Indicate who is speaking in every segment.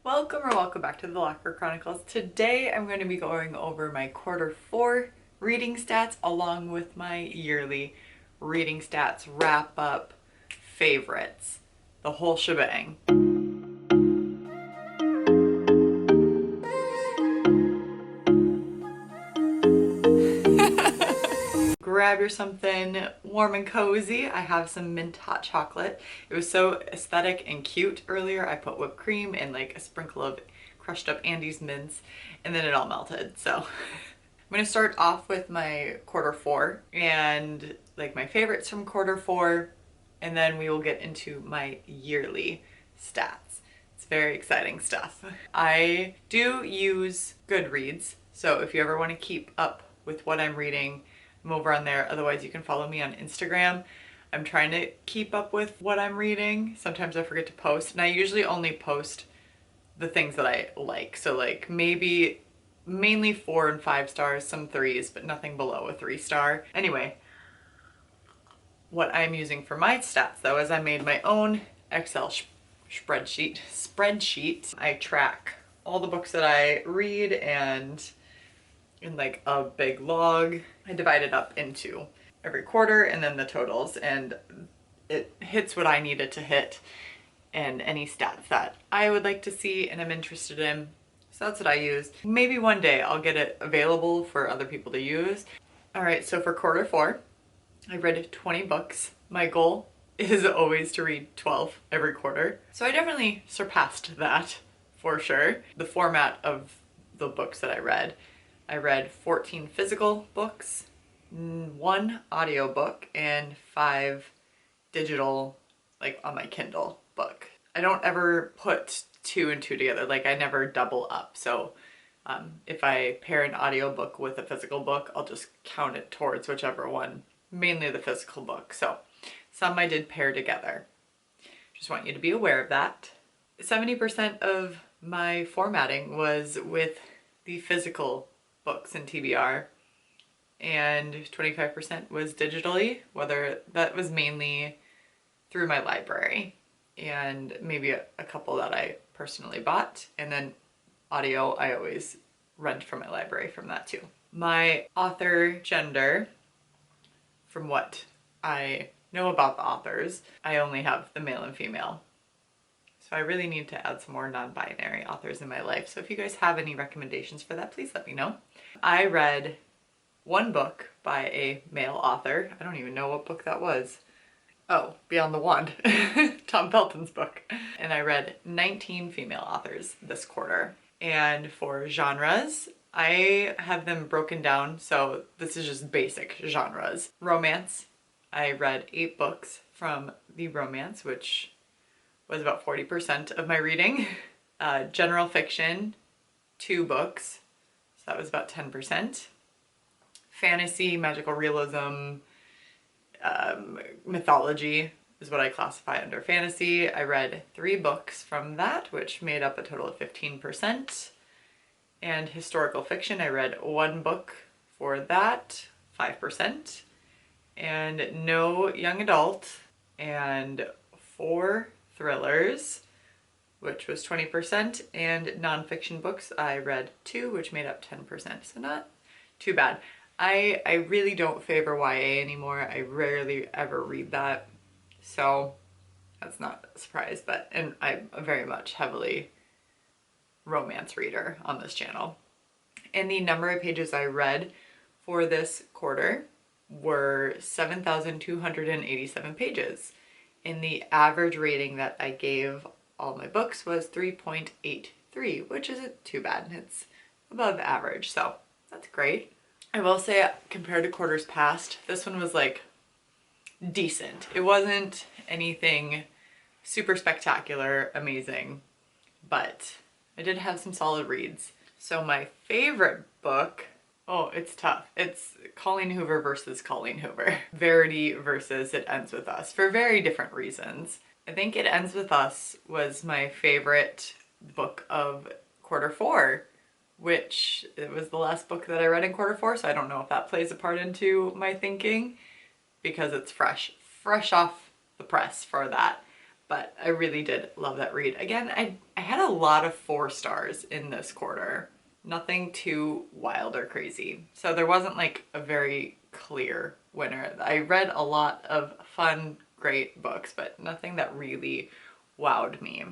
Speaker 1: Welcome back to the Locker Chronicles. Today I'm going to be going over my quarter 4 reading stats along with my yearly reading stats wrap up favorites, the whole shebang. Grab your something warm and cozy. I have some mint hot chocolate. It was so aesthetic and cute earlier. I put whipped cream and like a sprinkle of crushed up Andes mints and then it all melted. So I'm gonna start off with my quarter 4 and like my favorites from quarter 4, and then we will get into my yearly stats. It's very exciting stuff. I do use GOODREADS, so if you ever want to keep up with what I'm reading, I'm over on there. Otherwise, you can follow me on Instagram. I'm trying to keep up with what I'm reading. Sometimes I forget to post, and I usually only post the things that I like. So like maybe mainly 4 and 5 stars, some 3s, but nothing below a 3-star. Anyway, what I'm using for my stats though is I made my own Excel spreadsheet. I track all the books that I read and in like a big log. I divide it up into every quarter and then the totals, and it hits what I need it to hit and any stats that I would like to see and I'm interested in. So that's what I use. Maybe one day I'll get it available for other people to use. All right, so for quarter 4, I read 20 books. My goal is always to read 12 every quarter. So I definitely surpassed that for sure. The format of the books that I read 14 physical books, 1 audiobook, and 5 digital, like on my Kindle book. I don't ever put 2 and 2 together, like I never double up. So if I pair an audiobook with a physical book, I'll just count it towards whichever one, mainly the physical book. So some I did pair together. Just want you to be aware of that. 70% of my formatting was with the physical books and TBR, and 25% was digitally, whether that was mainly through my library and maybe a couple that I personally bought, and then audio I always rent from my library from that too. My author gender, from what I know about the authors, I only have the male and female. So I really need to add some more non-binary authors in my life. So if you guys have any recommendations for that, please let me know. I read 1 book by a male author. I don't even know what book that was. Oh, Beyond the Wand, Tom Felton's book. And I read 19 female authors this quarter. And for genres, I have them broken down. So this is just basic genres. Romance, I read 8 books from the romance, which was about 40% of my reading. General fiction, 2 books, so that was about 10%. Fantasy, magical realism, mythology is what I classify under fantasy. I read 3 books from that, which made up a total of 15%. And historical fiction, I read 1 book for that, 5%. And no young adult, and 4 thrillers, which was 20%, and nonfiction books I read 2, which made up 10%, so not too bad. I really don't favor YA anymore. I rarely ever read that, so that's not a surprise, and I'm a very much heavily romance reader on this channel. And the number of pages I read for this quarter were 7,287 pages. And the average rating that I gave all my books was 3.83, which isn't too bad. It's above average, so that's great. I will say, compared to quarters past, this one was like decent. It wasn't anything super spectacular, amazing, but I did have some solid reads. So my favorite book, oh, it's tough. It's Colleen Hoover versus Colleen Hoover. Verity versus It Ends With Us, for very different reasons. I think It Ends With Us was my favorite book of quarter 4, which it was the last book that I read in quarter 4, so I don't know if that plays a part into my thinking because it's fresh off the press for that. but I really did love that read. Again, I had a lot of 4 stars in this quarter. Nothing too wild or crazy. So there wasn't like a very clear winner. I read a lot of fun, great books, but nothing that really wowed me.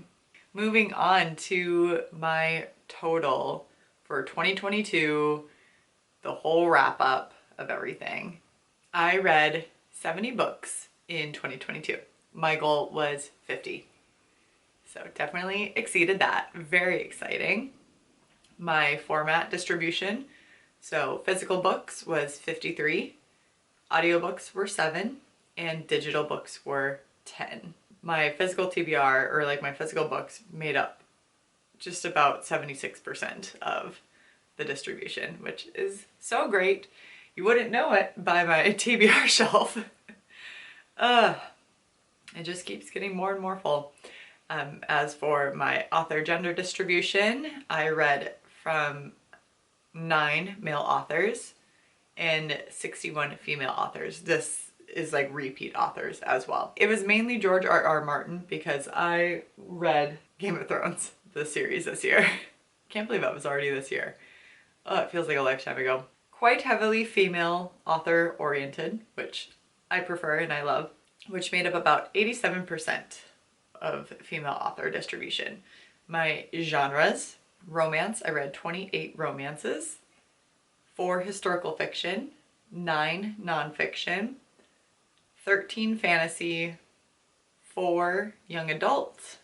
Speaker 1: Moving on to my total for 2022, the whole wrap up of everything. I read 70 books in 2022. My goal was 50. So definitely exceeded that. Very exciting. My format distribution, so physical books was 53, audiobooks were 7, and digital books were 10. My physical TBR, or like my physical books, made up just about 76% of the distribution, which is so great. You wouldn't know it by my TBR shelf. It just keeps getting more and more full. As for my author gender distribution, I read from 9 male authors and 61 female authors. This is like repeat authors as well. It was mainly George R.R. Martin because I read Game of Thrones, the series, this year. Can't believe that was already this year. Oh, it feels like a lifetime ago. Quite heavily female author oriented, which I prefer and I love, which made up about 87% of female author distribution. My genres: romance, I read 28 romances, 4 historical fiction, 9 nonfiction, 13 fantasy, 4 young adult,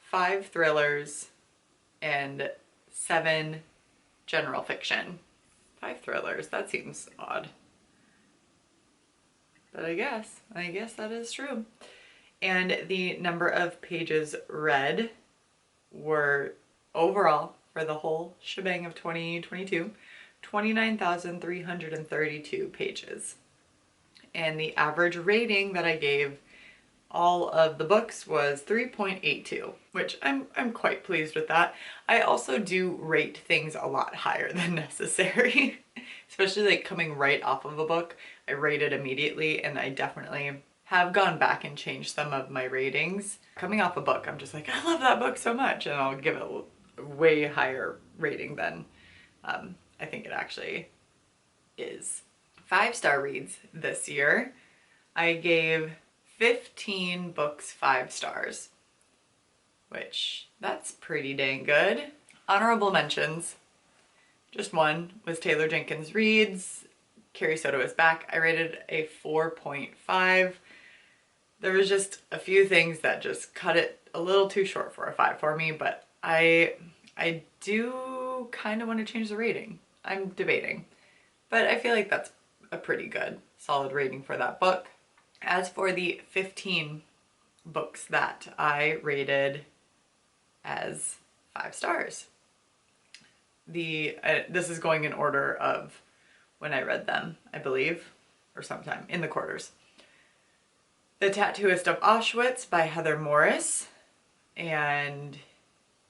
Speaker 1: 5 thrillers, and 7 general fiction. 5 thrillers, that seems odd. But I guess that is true. And the number of pages read were overall for the whole shebang of 2022, 29,332 pages. And the average rating that I gave all of the books was 3.82, which I'm quite pleased with that. I also do rate things a lot higher than necessary, especially like coming right off of a book. I rate it immediately, and I definitely have gone back and changed some of my ratings. Coming off a book, I'm just like, I love that book so much, and I'll give it a way higher rating than I think it actually is. 5-star reads this year. I gave 15 books 5 stars, which that's pretty dang good. Honorable mentions, just one, was Taylor Jenkins Reid's Carrie Soto Is Back. I rated a 4.5. There was just a few things that just cut it a little too short for a 5 for me, but I do kind of want to change the rating. I'm debating, but I feel like that's a pretty good, solid rating for that book. As for the 15 books that I rated as 5 stars, this is going in order of when I read them, I believe, or sometime in the quarters. The Tattooist of Auschwitz by Heather Morris, and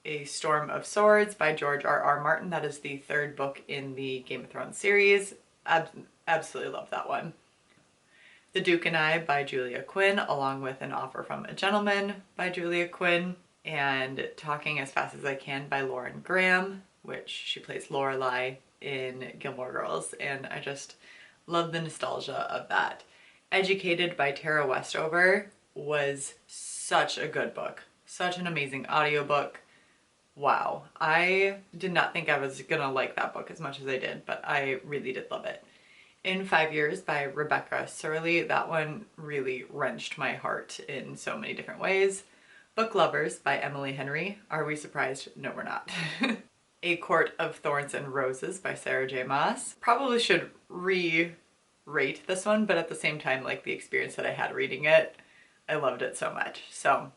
Speaker 1: A Storm of Swords by George R.R. Martin. That is the 3rd book in the Game of Thrones series. Absolutely love that one. The Duke and I by Julia Quinn, along with An Offer from a Gentleman by Julia Quinn, and Talking as Fast as I Can by Lauren Graham, which she plays Lorelai in Gilmore Girls, and I just love the nostalgia of that. Educated by Tara Westover was such a good book. Such an amazing audiobook. Wow. I did not think I was gonna like that book as much as I did, but I really did love it. In 5 Years by Rebecca Surley. That one really wrenched my heart in so many different ways. Book Lovers by Emily Henry. Are we surprised? No, we're not. A Court of Thorns and Roses by Sarah J. Maas. Probably should re-rate this one, but at the same time, like the experience that I had reading it, I loved it so much. So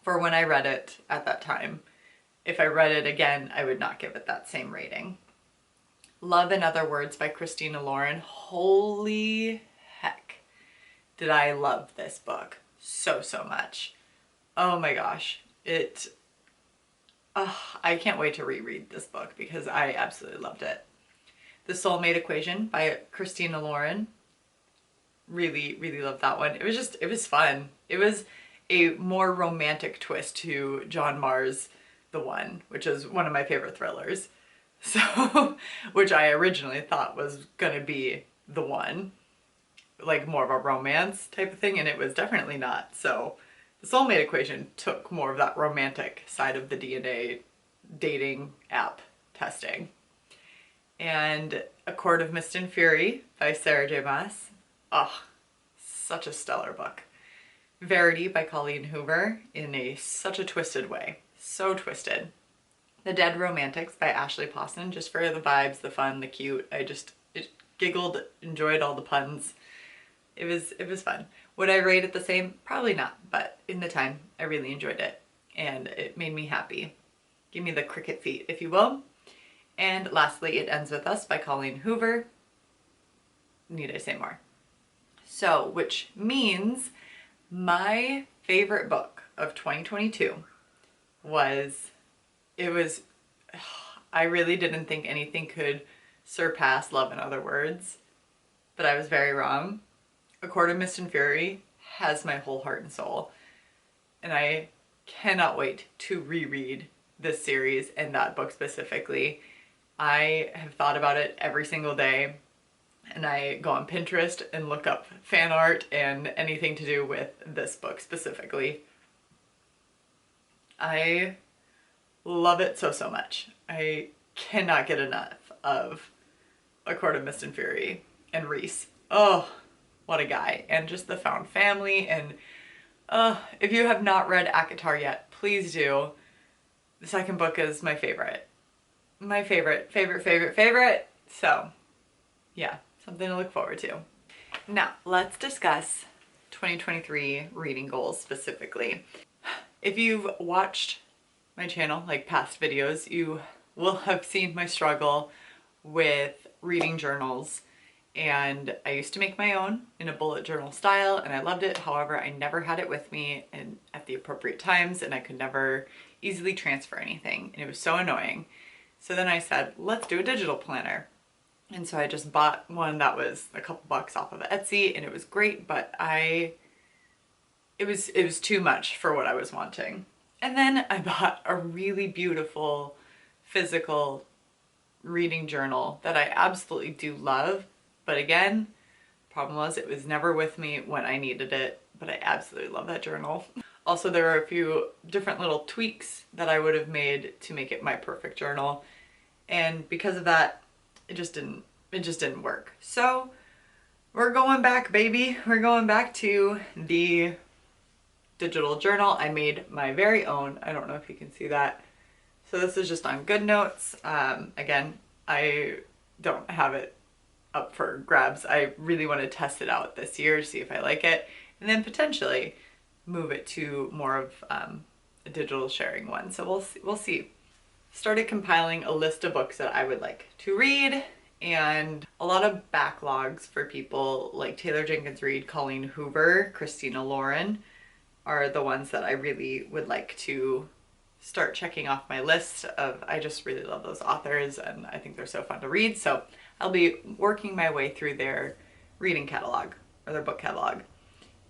Speaker 1: for when I read it at that time, if I read it again, I would not give it that same rating. Love in Other Words by Christina Lauren. Holy heck, did I love this book so much. Oh my gosh. I can't wait to reread this book because I absolutely loved it. The Soulmate Equation by Christina Lauren. Really loved that one. It was fun. It a more romantic twist to John Marr's The One, which is one of my favorite thrillers. So, which I originally thought was gonna be The One, like more of a romance type of thing, and it was definitely not. So the Soulmate Equation took more of that romantic side of the DNA dating app testing. And A Court of Mist and Fury by Sarah J. Maas. Oh, such a stellar book. Verity by Colleen Hoover in such a twisted way. So twisted. The Dead Romantics by Ashley Poston, just for the vibes, the fun, the cute. I just giggled, enjoyed all the puns. It was fun. Would I rate it the same? Probably not, but in the time, I really enjoyed it. And it made me happy. Give me the cricket feet, if you will. And lastly, It Ends With Us by Colleen Hoover. Need I say more? So, which means my favorite book of 2022 I really didn't think anything could surpass Love in Other Words, but I was very wrong. A Court of Mist and Fury has my whole heart and soul, and I cannot wait to reread this series and that book specifically. I have thought about it every single day, and I go on Pinterest and look up fan art and anything to do with this book specifically. I love it so much. I cannot get enough of A Court of Mist and Fury and Rhys. Oh, what a guy. And just the found family. And if you have not read ACOTAR yet, please do. The second book is my favorite. My favorite. So yeah, something to look forward to. Now let's discuss 2023 reading goals specifically. If you've watched my channel, like past videos, you will have seen my struggle with reading journals, and I used to make my own in a bullet journal style and I loved it. However, I never had it with me and at the appropriate times, and I could never easily transfer anything, and it was so annoying. So then I said, let's do a digital planner. And so I just bought one that was a couple bucks off of Etsy, and it was great, but it was too much for what I was wanting. And then I bought a really beautiful physical reading journal that I absolutely do love. But again, problem was it was never with me when I needed it, but I absolutely love that journal. Also, there are a few different little tweaks that I would have made to make it my perfect journal. And because of that, it just didn't work. So we're going back, baby. We're going back to the digital journal. I made my very own. I don't know if you can see that. So this is just on GoodNotes. Again, I don't have it up for grabs. I really want to test it out this year to see if I like it, and then potentially move it to more of a digital sharing one. So we'll see. Started compiling a list of books that I would like to read, and a lot of backlogs for people like Taylor Jenkins Reid, Colleen Hoover, Christina Lauren are the ones that I really would like to start checking off my list of. I just really love those authors and I think they're so fun to read. So I'll be working my way through their reading catalog or their book catalog.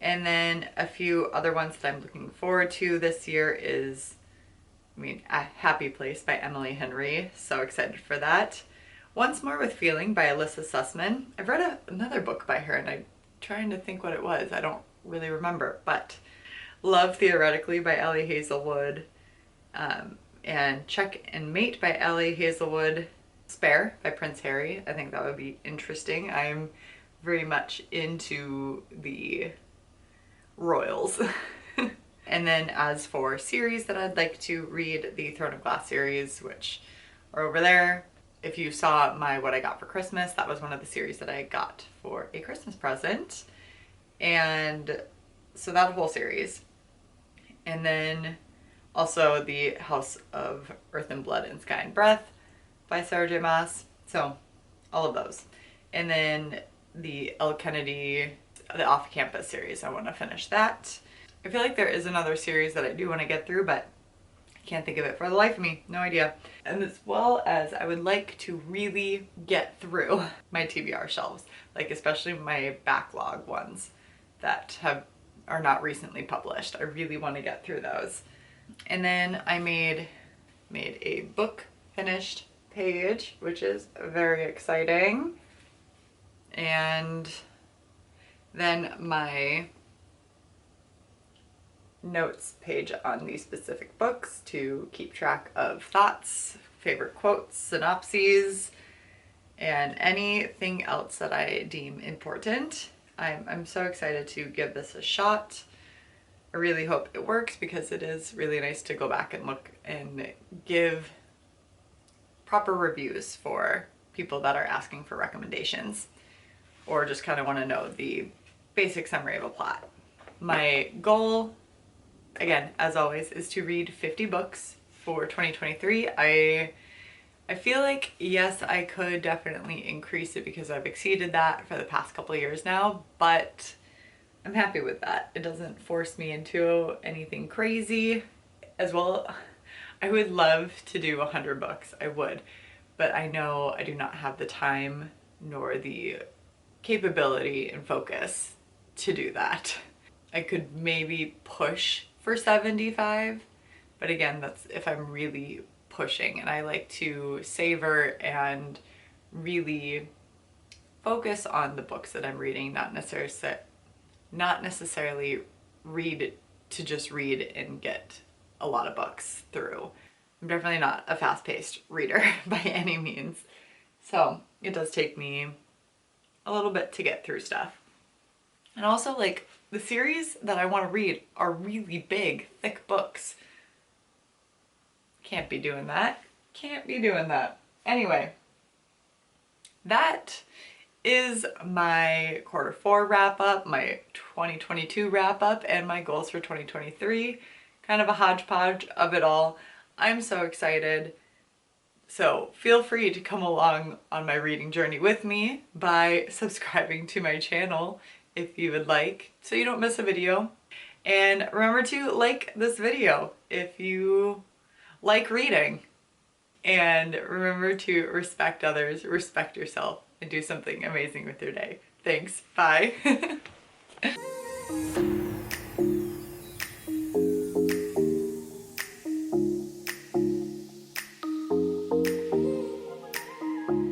Speaker 1: And then a few other ones that I'm looking forward to this year is, A Happy Place by Emily Henry. So excited for that. Once More with Feeling by Alyssa Sussman. I've read another book by her and I'm trying to think what it was. I don't really remember, but Love Theoretically by Ellie Hazelwood, and Check and Mate by Ellie Hazelwood. Spare by Prince Harry. I think that would be interesting. I'm very much into the royals. And then as for series that I'd like to read, the Throne of Glass series, which are over there. If you saw my What I Got for Christmas, that was one of the series that I got for a Christmas present. And so that whole series. And then also the House of Earth and Blood and Sky and Breath by Sarah J. Maas. So all of those. And then the Elle Kennedy, the Off Campus series. I want to finish that. I feel like there is another series that I do want to get through, but I can't think of it for the life of me. No idea. And as well as I would like to really get through my TBR shelves, like especially my backlog ones that have are not recently published. I really want to get through those. And then I made a book finished page, which is very exciting. And then my notes page on these specific books to keep track of thoughts, favorite quotes, synopses, and anything else that I deem important. I'm so excited to give this a shot. I really hope it works because it is really nice to go back and look and give proper reviews for people that are asking for recommendations or just kind of want to know the basic summary of a plot. My goal, again, as always, is to read 50 books for 2023. I feel like, yes, I could definitely increase it because I've exceeded that for the past couple of years now, but I'm happy with that. It doesn't force me into anything crazy. As well, I would love to do 100 books, I would, but I know I do not have the time nor the capability and focus to do that. I could maybe push for 75, but again, that's if I'm really pushing, and I like to savor and really focus on the books that I'm reading, not necessarily read to just read and get a lot of books through. I'm definitely not a fast-paced reader by any means, so it does take me a little bit to get through stuff. And also, like, the series that I want to read are really big, thick books. Can't be doing that. Can't be doing that. Anyway, that is my Q4 wrap up, my 2022 wrap up, and my goals for 2023. Kind of a hodgepodge of it all. I'm so excited. So feel free to come along on my reading journey with me by subscribing to my channel if you would like, so you don't miss a video. And remember to like this video if you like reading. And remember to respect others, respect yourself, and do something amazing with your day. Thanks, bye.